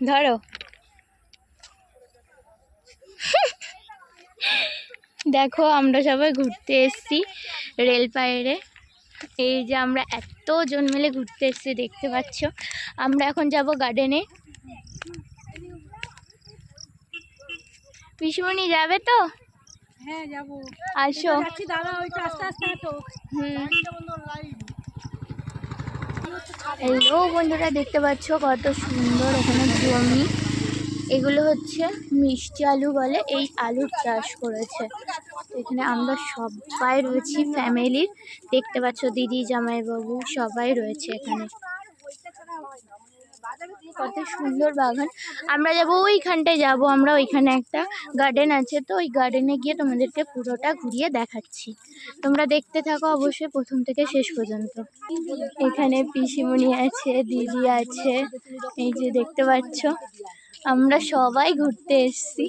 ধরো। দেখো আমরা সবাই ঘুরতে এসেছি রেল পাইরে। এই যে আমরা এতজন মিলে ঘুরতে এসেছি, দেখতে পাচ্ছ। আমরা এখন যাব গার্ডেনে। পিসুমণি যাবে তো? হ্যাঁ যাবো। আসো। দাদা ওইটা আস্তে আস্তে হাঁটো। হ্যালো বন্ধুরা, দেখতে পাচ্ছ কত সুন্দর এখানে জমি। এগুলো হচ্ছে মিষ্টি আলু বলে, এই আলুর চাষ করেছে। এখানে আমরা সবাই রয়েছি ফ্যামিলির, দেখতে পাচ্ছ দিদি জামাইবাবু সবাই রয়েছে এখানে। কত সুন্দর বাগান। আমরা যাবো ওইখানটায়, যাবো আমরা, ওইখানে একটা গার্ডেন আছে, তো ওই গার্ডেনে গিয়ে তোমাদেরকে পুরোটা ঘুরিয়ে দেখাচ্ছি। তোমরা দেখতে থাকো অবশ্যই প্রথম থেকে শেষ পর্যন্ত। এখানে পিসিমণি আছে, দিদি আছে, এই যে দেখতে পাচ্ছ। আমরা সবাই ঘুরতে এসেছি।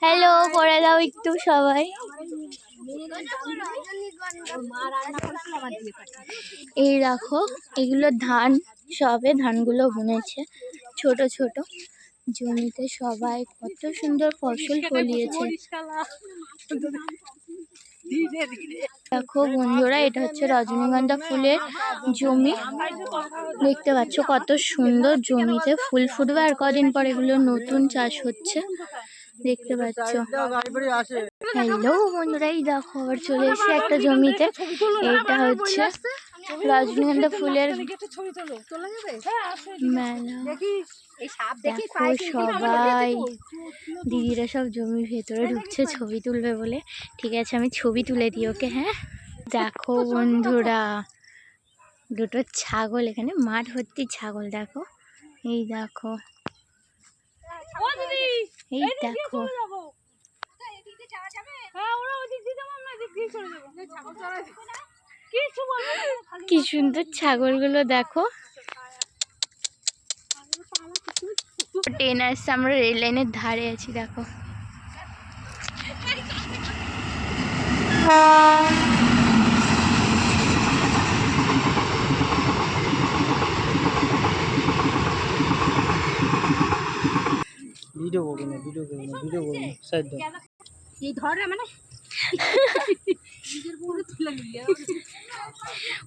হ্যালো করে দাও একটু সবাই। এই দেখো, এগুলো ধান, সবে ধানগুলো বুনেছে ছোট ছোট জমিতে। সবাই কত সুন্দর ফসল ফলিয়েছে। দেখো বন্ধুরা, এটা হচ্ছে রজনীগন্ধা ফুলের জমি। দেখতে পাচ্ছ কত সুন্দর জমিতে ফুল ফুটবে, আর কদিন পর এগুলো নতুন চাষ হচ্ছে, দেখতে পাচ্ছ। হ্যালো বন্ধুরা, এই দেখো আবার চলে এসে একটা জমিতে। এইটা হচ্ছে রজনীগন্ধা ফুলের মেলা। দেখো সবাই দিদিরা সব জমির ভেতরে ঢুকছে ছবি তুলবে বলে। ঠিক আছে, আমি ছবি তুলে দিই ওকে। হ্যাঁ দেখো বন্ধুরা, দুটো ছাগল, এখানে মাঠ ভর্তি ছাগল। দেখো, এই দেখো, এই দেখো কি সুন্দর ছাগলগুলো। দেখো ট্রেন আসছে, আমরা রেল লাইনের ধারে আছি। দেখো ভিডিও করবি না, ভিডিও করবি না, ভিডিও করবি না, সাইড দাও। এই ধর মানে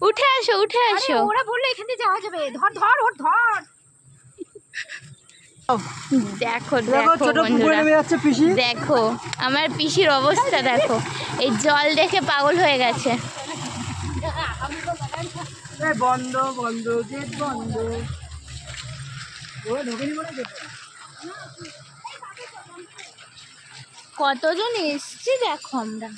উঠে আসো, উঠে আসো। ওরা বললো এখান থেকে যাওয়া যাবে। ধর ধর ওর ধর। দেখো দেখো বন্ধুরা, দেখো আমার পিসির অবস্থা দেখো। এই জল দেখে পাগল হয়ে গেছে। বন্ধ বন্ধ গেট বন্ধ। কতজন এসছি দেখো আমরা।